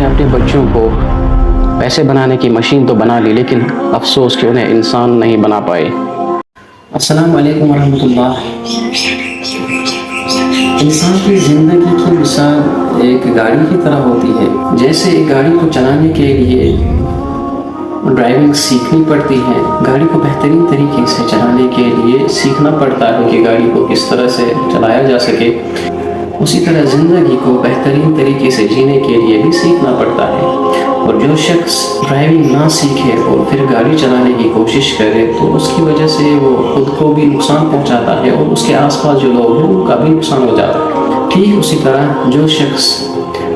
نے اپنے بچوں کو پیسے بنانے کی مشین تو بنا لی، لیکن افسوس کہ انہیں انسان نہیں بنا پائے۔ السلام علیکم ورحمۃ اللہ۔ انسان کی زندگی کی مثال ایک گاڑی کی طرح ہوتی ہے۔ جیسے ایک گاڑی کو چلانے کے لیے ڈرائیونگ سیکھنی پڑتی ہے، گاڑی کو بہترین طریقے سے چلانے کے لیے سیکھنا پڑتا ہے کہ گاڑی کو کس طرح سے چلایا جا سکے، اسی طرح زندگی کو بہترین طریقے سے جینے کے لیے بھی سیکھنا پڑتا ہے۔ اور جو شخص ڈرائیونگ نہ سیکھے اور پھر گاڑی چلانے کی کوشش کرے تو اس کی وجہ سے وہ خود کو بھی نقصان پہنچاتا ہے اور اس کے آس پاس جو لوگ ہیں ان کا بھی نقصان ہو جاتا ہے۔ ٹھیک اسی طرح جو شخص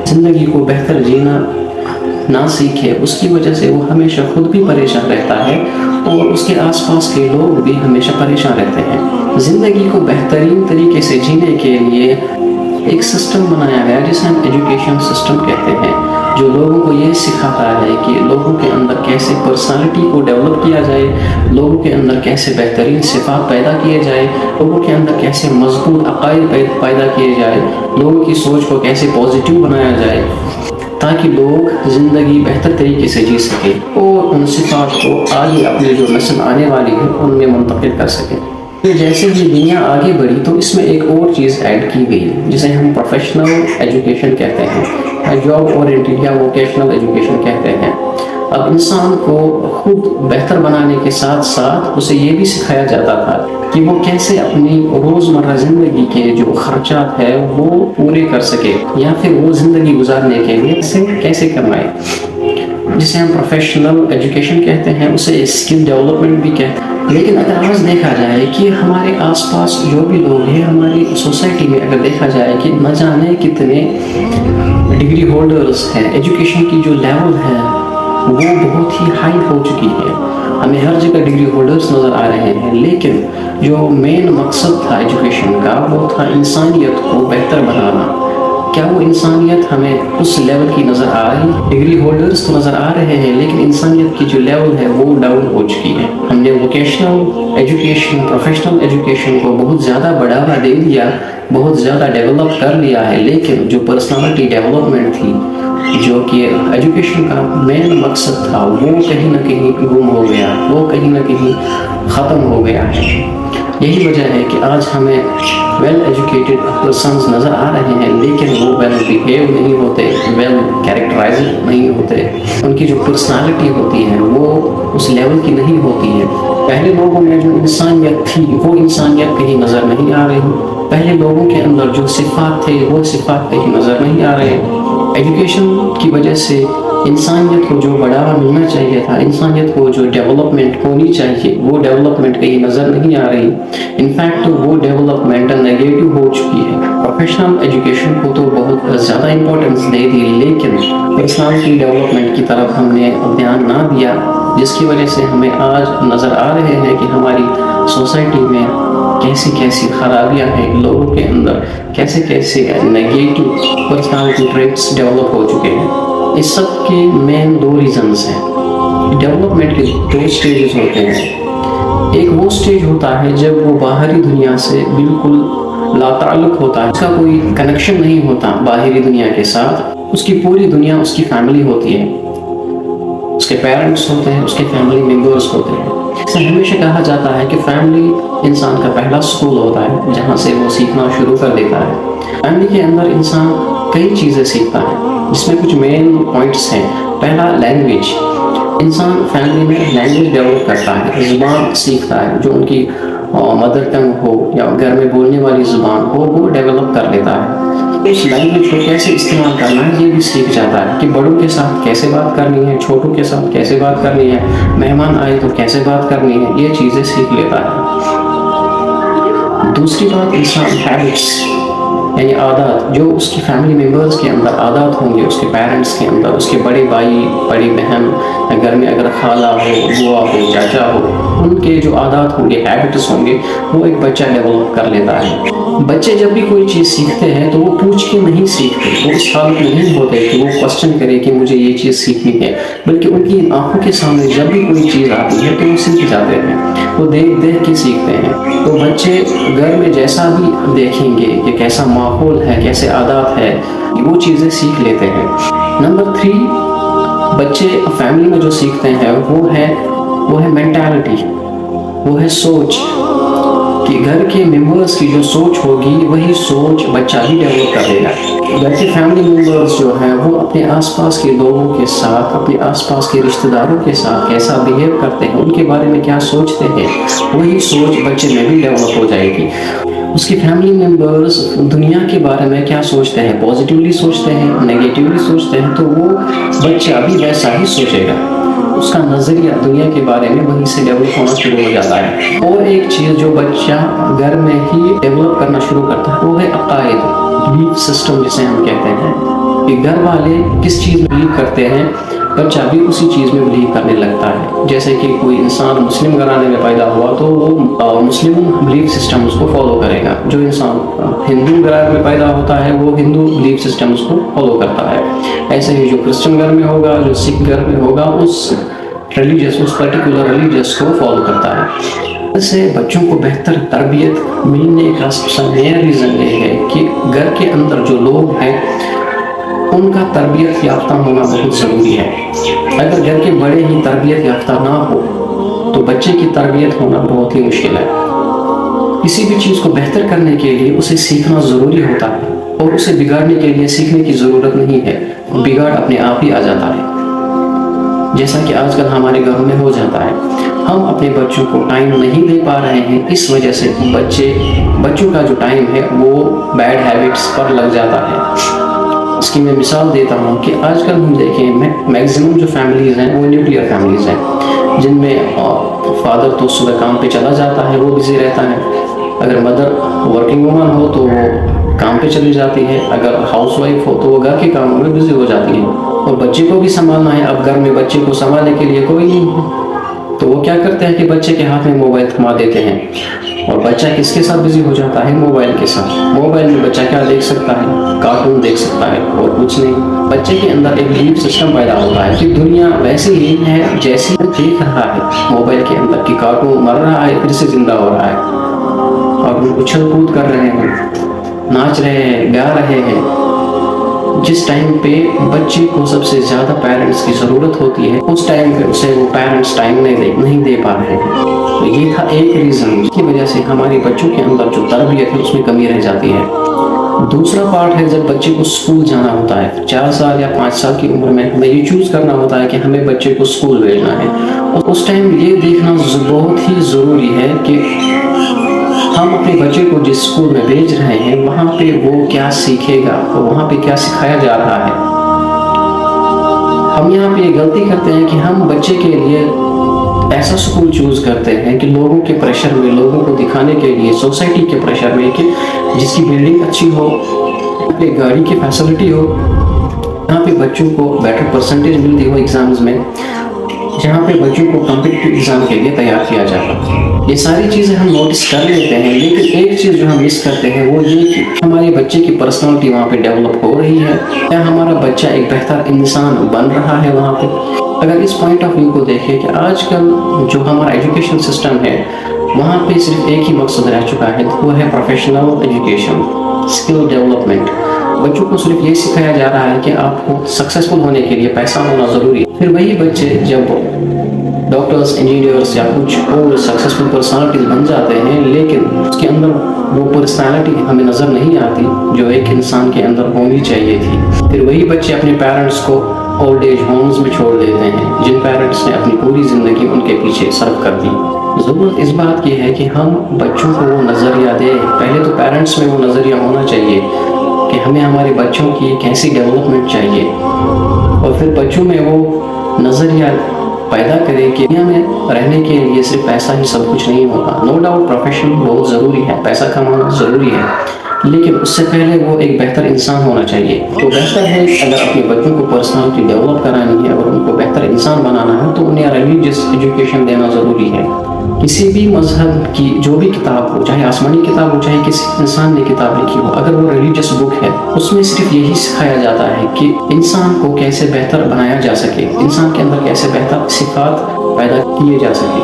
زندگی کو بہتر جینا نہ سیکھے، اس کی وجہ سے وہ ہمیشہ خود بھی پریشان رہتا ہے اور اس کے آس پاس کے لوگ بھی ہمیشہ پریشان رہتے ہیں۔ زندگی کو بہترین طریقے سے جینے کے لیے ایک سسٹم بنایا گیا جسے ہم ایجوکیشن سسٹم کہتے ہیں، جو لوگوں کو یہ سکھاتا ہے کہ لوگوں کے اندر کیسے پرسنالٹی کو ڈیولپ کیا جائے، لوگوں کے اندر کیسے بہترین صفات پیدا کیے جائے، لوگوں کے اندر کیسے مضبوط عقائد پیدا کیے جائے، لوگوں کی سوچ کو کیسے پازیٹیو بنایا جائے تاکہ لوگ زندگی بہتر طریقے سے جی سکیں اور ان صفات کو آگے اپنی جو نسل آنے والی ہے ان میں منتقل کر سکیں۔ جیسے ہی دنیا آگے بڑھی تو اس میں ایک اور چیز ایڈ کی گئی جسے ہم پروفیشنل ایجوکیشن کہتے ہیں، جاب اورینٹڈ یا ووکیشنل ایجوکیشن کہتے ہیں۔ اب انسان کو خود بہتر بنانے کے ساتھ ساتھ اسے یہ بھی سکھایا جاتا تھا کہ وہ کیسے اپنی روزمرہ زندگی کے جو خرچات ہے وہ پورے کر سکے یا پھر وہ زندگی گزارنے کے لیے کیسے کمائے، جسے ہم پروفیشنل ایجوکیشن کہتے ہیں، اسے اسکل ڈیولپمنٹ بھی کہتے ہیں۔ لیکن اگر آج دیکھا جائے کہ ہمارے آس پاس جو بھی لوگ ہیں، ہماری سوسائٹی میں اگر دیکھا جائے کہ نہ جانے کتنے ڈگری ہولڈرز ہیں، ایجوکیشن کی جو لیول ہے وہ بہت ہی ہائی ہو چکی ہے، ہمیں ہر جگہ ڈگری ہولڈرز نظر آ رہے ہیں، لیکن جو مین مقصد تھا ایجوکیشن کا وہ تھا انسانیت کو بہتر بنانا۔ کیا وہ انسانیت ہمیں اس لیول کی نظر آ رہی؟ ڈگری ہولڈرز تو نظر آ رہے ہیں لیکن انسانیت کی جو لیول ہے وہ ڈاؤن ہو چکی ہے۔ ہم نے ووکیشنل ایجوکیشن، پروفیشنل ایجوکیشن کو بہت زیادہ بڑھاوا دے دیا، بہت زیادہ ڈیولپ کر لیا ہے، لیکن جو پرسنالٹی ڈیولپمنٹ تھی، جو کہ ایجوکیشن کا مین مقصد تھا، وہ کہیں نہ کہیں گم ہو گیا، وہ کہیں نہ کہیں ختم ہو گیا ہے۔ یہی وجہ ہے کہ آج ہمیں ویل ایجوکیٹڈ پرسنز نظر آ رہے ہیں لیکن وہ ویل بیہیو نہیں ہوتے، ویل کیریکٹرائز نہیں ہوتے، ان کی جو پرسنالٹی ہوتی ہے وہ اس لیول کی نہیں ہوتی ہے۔ پہلے لوگوں میں جو انسانیت تھی وہ انسانیت کہیں نظر نہیں آ رہی، پہلے لوگوں کے اندر جو صفات تھے وہ صفات کہیں نظر نہیں آ رہے۔ ایجوکیشن کی وجہ سے انسانیت کو جو بڑھاوا ملنا چاہیے تھا، انسانیت کو جو ڈیولپمنٹ ہونی چاہیے وہ ڈیولپمنٹ کہیں نظر نہیں آ رہی، انفیکٹ وہ ڈیولپمنٹ نیگیٹو ہو چکی ہے۔ پروفیشنل ایجوکیشن کو تو بہت زیادہ امپورٹنس دے دی لیکن پرسنالٹی ڈیولپمنٹ کی طرف ہم نے دھیان نہ دیا، جس کی وجہ سے ہمیں آج نظر آ رہے ہیں کہ ہماری سوسائٹی میں کیسی کیسی خرابیاں ہیں، لوگوں کے اندر کیسے کیسے نیگیٹو پرسنالٹی ٹریٹس ڈیولپ ہو چکے ہیں۔ اس سب کے مین دو ریزنز ہیں۔ ڈیولپمنٹ کے دو سٹیجز ہوتے ہیں، ایک وہ سٹیج ہوتا ہے جب وہ باہری دنیا سے بالکل لا تعلق ہوتا ہے، اس کا کوئی کنیکشن نہیں ہوتا باہری دنیا کے ساتھ، اس کی پوری دنیا اس کی فیملی ہوتی ہے، اس کے پیرنٹس ہوتے ہیں، اس کے فیملی ممبرز ہوتے ہیں۔ اسے ہمیشہ کہا جاتا ہے کہ فیملی انسان کا پہلا اسکول ہوتا ہے جہاں سے وہ سیکھنا شروع کر دیتا ہے۔ فیملی کے اندر انسان کئی چیزیں سیکھتا ہے جس میں کچھ مین پوائنٹس ہیں۔ پہلا لینگویج، انسان فیملی میں لینگویج ڈیولپ کرتا ہے، زبان سیکھتا ہے، جو ان کی مدر ٹنگ ہو یا گھر میں بولنے والی زبان ہو وہ ڈیولپ کر لیتا ہے۔ اس لینگویج کو کیسے استعمال کرنا ہے یہ بھی سیکھ جاتا ہے کہ بڑوں کے ساتھ کیسے بات کرنی ہے، چھوٹوں کے ساتھ کیسے بات کرنی ہے، مہمان آئے تو کیسے بات کرنی ہے، یہ چیزیں سیکھ لیتا ہے۔ دوسری بات انسان ہیبٹس یعنی عادات، جو اس کی فیملی ممبرز کے اندر عادات ہوں گے، اس کے پیرنٹس کے اندر، اس کے بڑے بھائی بڑی بہن، گھر میں اگر خالہ ہو، بوا ہو، چاچا ہو، ان کے جو عادات ہوں گے، ہیبٹس ہوں گے، وہ ایک بچہ ڈیولپ کر لیتا ہے۔ بچے جب بھی کوئی چیز سیکھتے ہیں تو وہ پوچھ کے نہیں سیکھتے، وہ اس حالت میں نہیں ہوتے کہ وہ کوسچن کرے کہ مجھے یہ چیز سیکھنی ہے، بلکہ ان کی آنکھوں کے سامنے جب بھی کوئی چیز آتی ہے تو وہ سیکھ جاتے ہیں، وہ دیکھ دیکھ کے سیکھتے ہیں۔ تو بچے گھر میں جیسا بھی دیکھیں گے کہ کیسا ماحول ہے، کیسے عادات ہے، وہ چیزیں سیکھ لیتے ہیں۔ نمبر 3 دوسری بچے فیملی میں جو سیکھتے ہیں وہ ہے مینٹالٹی، وہ ہے سوچ، کہ گھر کے ممبرس کی جو سوچ ہوگی وہی سوچ بچہ بھی ڈیولپ کرے گا۔ گھر کے فیملی ممبرس جو ہیں وہ اپنے آس پاس کے لوگوں کے ساتھ، اپنے آس پاس کے رشتہ داروں کے ساتھ کیسا بیہیو کرتے ہیں، ان کے بارے میں کیا سوچتے ہیں، وہی سوچ بچے میں بھی ڈیولپ ہو جائے گی۔ اس کے فیملی ممبرس دنیا کے بارے میں کیا سوچتے ہیں، پازیٹیولی سوچتے ہیں، نیگیٹیولی سوچتے ہیں، تو وہ بچہ بھی ویسا ہی سوچے گا، اس کا نظریہ دنیا کے بارے میں وہیں سے ڈیولپ ہونا شروع ہو جاتا ہے۔ اور ایک چیز جو بچہ گھر میں ہی ڈیولپ کرنا شروع کرتا ہے وہ ہے عقائد، بلیف سسٹم جسے ہم کہتے ہیں، کہ گھر والے کس چیز میں بلیو کرتے ہیں بچہ بھی اسی چیز میں بلیو کرنے لگتا ہے۔ جیسے کہ کوئی انسان مسلم گھرانے میں پیدا ہوا تو وہ مسلم بلیف سسٹم اس کو فالو کرے گا، جو انسان ہندو گھرانے میں پیدا ہوتا ہے وہ ہندو بلیف سسٹم اس کو فالو کرتا ہے۔ ایسے ہی جو کرسچن گھر میں ہوگا، جو سکھ گھر میں ہوگا، اس پرٹیکولر ریلیجس کو فالو کرتا ہے۔ اس سے بچوں کو بہتر تربیت ملنے کا سب سے نیا ریزن یہ ہے کہ گھر کے اندر جو لوگ ہیں ان کا تربیت یافتہ ہونا بہت ضروری ہے۔ اگر گھر کے بڑے ہی تربیت یافتہ نہ ہو تو بچے کی تربیت ہونا بہت ہی مشکل ہے۔ کسی بھی چیز کو بہتر کرنے کے لیے اسے سیکھنا ضروری ہوتا ہے، اور اسے بگاڑنے کے لیے سیکھنے کی ضرورت نہیں ہے، بگاڑ اپنے آپ ہی آ جاتا ہے، جیسا کہ آج کل ہمارے گھروں میں ہو جاتا ہے۔ ہم اپنے بچوں کو ٹائم نہیں دے پا رہے ہیں، اس وجہ سے بچوں کا جو ٹائم ہے وہ بیڈ ہیبٹس پر لگ جاتا ہے۔ اس کی میں مثال دیتا ہوں کہ آج کل ہم دیکھیں میکسیمم جو فیملیز ہیں وہ نیوکلیئر فیملیز ہیں، جن میں فادر تو صبح کام پہ چلا جاتا ہے، وہ بزی رہتا ہے، اگر مدر ورکنگ وومن ہو تو وہ کام پہ چلی جاتی ہے، اگر ہاؤس وائف ہو تو وہ گھر کے کاموں میں بزی ہو جاتی ہے، اور بچے کو بھی سنبھالنا ہے۔ اب گھر میں بچے کو سنبھالنے کے لیے کوئی نہیں ہے تو وہ کیا کرتے ہیں کہ بچے کے ہاتھ میں موبائل تھما دیتے ہیں، اور بچہ کس کے ساتھ بزی ہو جاتا ہے؟ موبائل کے ساتھ۔ موبائل میں بچہ کیا دیکھ سکتا ہے؟ کارٹون دیکھ سکتا ہے اور کچھ نہیں۔ بچے کے اندر ایک بلیف سسٹم پیدا ہوتا ہے کہ دنیا ویسی ہی ہے جیسی وہ دیکھ رہا ہے موبائل کے اندر، کہ کارٹون مر رہا ہے پھر سے زندہ ہو رہا ہے، اور وہ اچھل کود کر رہے ہیں، ناچ رہے ہیں، گا رہے ہیں۔ جس ٹائم پہ بچے کو سب سے زیادہ پیرنٹس کی ضرورت ہوتی ہے، اس ٹائم پہ اسے وہ پیرنٹس ٹائم نہیں دے پا رہے ہیں۔ تو یہ تھا ایک ریزن جس کی وجہ سے ہمارے بچوں کے اندر جو تربیت ہے اس میں کمی رہ جاتی ہے۔ دوسرا پارٹ ہے جب بچے کو اسکول جانا ہوتا ہے، 4 سال یا 5 سال کی عمر میں ہمیں یہ چوز کرنا ہوتا ہے کہ ہمیں بچے کو اسکول بھیجنا ہے، اور اس ٹائم یہ دیکھنا بہت ہی ضروری ہے کہ ہم اپنے بچے کو جس اسکول میں بھیج رہے ہیں وہاں پہ وہ کیا سیکھے گا، اور وہاں پہ کیا سکھایا جا رہا ہے۔ ہم یہاں پہ یہ غلطی کرتے ہیں کہ ہم بچے کے لیے ایسا اسکول چوز کرتے ہیں کہ لوگوں کے پریشر میں، لوگوں کو دکھانے کے لیے، سوسائٹی کے پریشر میں، کہ جس کی بلڈنگ اچھی ہو، گاڑی کی فیسلٹی ہو، جہاں پہ بچوں کو بیٹر پرسنٹیج ملتی ہو ایگزامز میں، جہاں پہ بچوں کو کمپٹیٹیو ایگزام کے لیے تیار کیا جاتا ہے۔ یہ ساری چیزیں ہم نوٹس کر لیتے ہیں، لیکن ایک چیز جو ہم مس کرتے ہیں وہ یہ کہ ہمارے بچے کی پرسنالٹی وہاں پہ ڈیولپ ہو رہی ہے، یا ہمارا بچہ ایک بہتر انسان بن رہا ہے وہاں پہ۔ اگر اس پوائنٹ آف ویو کو دیکھیں کہ آج کل جو ہمارا ایجوکیشن سسٹم ہے وہاں پہ صرف ایک ہی مقصد رہ چکا ہے، وہ ہے پروفیشنل ایجوکیشن، اسکل ڈیولپمنٹ۔ بچوں کو صرف یہ سکھایا جا رہا ہے کہ آپ کو سکسیسفل ہونے کے لیے پیسہ ہونا ضروری ہے۔ پھر وہی بچے جب ڈاکٹرز، انجینئرز یا کچھ اور سکسیسفل پرسنالٹیز بن جاتے ہیں، لیکن اس کے اندر وہ پرسنالٹی ہمیں نظر نہیں آتی جو ایک انسان کے اندر ہونی چاہیے تھی۔ پھر وہی بچے اپنے پیرنٹس کو اولڈ ایج ہومز میں چھوڑ دیتے ہیں، جن پیرنٹس نے اپنی پوری زندگی ان کے پیچھے صرف کر دی۔ ضرورت اس بات کی ہے کہ ہم بچوں کو وہ نظریہ دیں، پہلے تو پیرنٹس میں وہ نظریہ ہونا چاہیے کہ ہمیں ہمارے بچوں کی کیسی ڈیولپمنٹ چاہیے، اور پھر بچوں میں وہ نظریہ پیدا کرے کہ دنیا میں رہنے کے لیے صرف پیسہ ہی سب کچھ نہیں ہوگا۔ نو ڈاؤٹ پروفیشن بہت ضروری ہے، پیسہ کمانا ضروری ہے، لیکن اس سے پہلے وہ ایک بہتر انسان ہونا چاہیے۔ تو بہتر ہے اگر اپنے بچوں کو پرسنالٹی ڈیولپ کرانی ہے اور ان کو بہتر انسان بنانا ہے تو انہیں ریلیجیس ایجوکیشن دینا ضروری ہے۔ کسی بھی مذہب کی جو بھی کتاب ہو، چاہے آسمانی کتاب ہو، چاہے کسی انسان نے کتاب لکھی ہو، اگر وہ ریلیجیس بک ہے اس میں صرف یہی سکھایا جاتا ہے کہ انسان کو کیسے بہتر بنایا جا سکے، انسان کے اندر کیسے بہتر صفات پیدا کیے جا سکے۔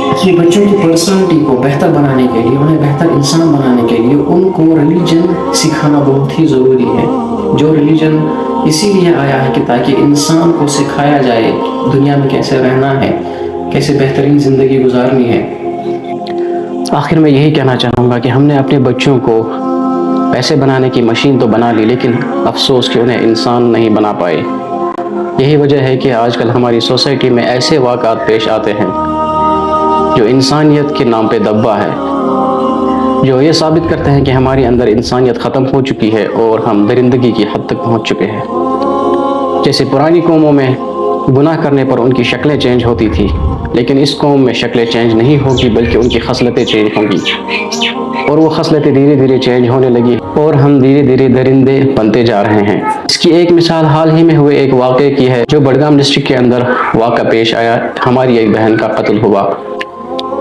اپنے بچوں کی پرسنالٹی کو بہتر بنانے کے لیے، انہیں بہتر انسان بنانے کے لیے ان کو ریلیجن سکھانا بہت ہی ضروری ہے۔ جو ریلیجن اسی لیے آیا ہے کہ تاکہ انسان کو سکھایا جائے دنیا میں کیسے رہنا ہے، کیسے بہترین زندگی گزارنی ہے۔ آخر میں یہی کہنا چاہوں گا کہ ہم نے اپنے بچوں کو پیسے بنانے کی مشین تو بنا لی، لیکن افسوس کہ انہیں انسان نہیں بنا پائے۔ یہی وجہ ہے کہ آج کل ہماری سوسائٹی میں ایسے واقعات پیش آتے ہیں جو انسانیت کے نام پہ دبا ہے، جو یہ ثابت کرتے ہیں کہ ہمارے اندر انسانیت ختم ہو چکی ہے اور ہم درندگی کی حد تک پہنچ چکے ہیں۔ جیسے پرانی قوموں میں گناہ کرنے پر ان کی شکلیں چینج ہوتی تھی، لیکن اس قوم میں شکلیں چینج نہیں ہوگی بلکہ ان کی خصلتیں چینج ہوں گی، اور وہ خصلتیں دھیرے دھیرے چینج ہونے لگی اور ہم دھیرے دھیرے درندے بنتے جا رہے ہیں۔ اس کی ایک مثال حال ہی میں ہوئے ایک واقعے کی ہے جو بڈگام ڈسٹرکٹ کے اندر واقعہ پیش آیا۔ ہماری ایک بہن کا قتل ہوا،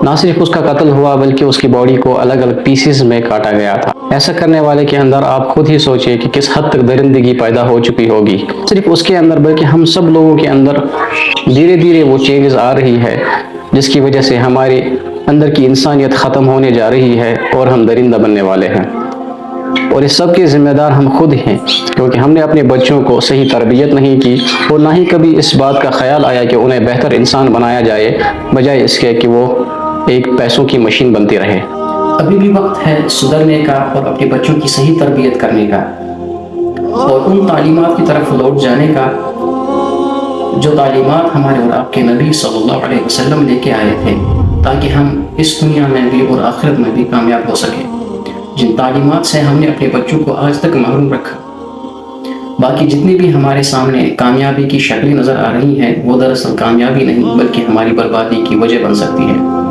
نہ صرف اس کا قتل ہوا بلکہ اس کی باڈی کو الگ الگ پیسز میں کاٹا گیا تھا۔ ایسا کرنے والے کے اندر آپ خود ہی سوچئے کہ کس حد تک درندگی پیدا ہو چکی ہوگی۔ صرف اس کے اندر بلکہ ہم سب لوگوں کے اندر دھیرے دھیرے وہ چینجز آ رہی ہے، جس کی وجہ سے ہمارے اندر کی انسانیت ختم ہونے جا رہی ہے اور ہم درندہ بننے والے ہیں، اور اس سب کے ذمہ دار ہم خود ہیں، کیونکہ ہم نے اپنے بچوں کو صحیح تربیت نہیں کی اور نہ ہی کبھی اس بات کا خیال آیا کہ انہیں بہتر انسان بنایا جائے، بجائے اس کے کہ وہ ایک پیسوں کی مشین بنتی رہے۔ ابھی بھی وقت ہے سدھرنے کا اور اپنے بچوں کی صحیح تربیت کرنے کا اور ان تعلیمات کی طرف لوٹ جانے کا جو تعلیمات ہمارے اور آپ کے نبی صلی اللہ علیہ وسلم لے کے آئے تھے، تاکہ ہم اس دنیا میں بھی اور آخرت میں بھی کامیاب ہو سکیں، جن تعلیمات سے ہم نے اپنے بچوں کو آج تک محروم رکھا۔ باقی جتنی بھی ہمارے سامنے کامیابی کی شکلیں نظر آ رہی ہیں، وہ دراصل کامیابی نہیں بلکہ ہماری بربادی کی وجہ بن سکتی ہے۔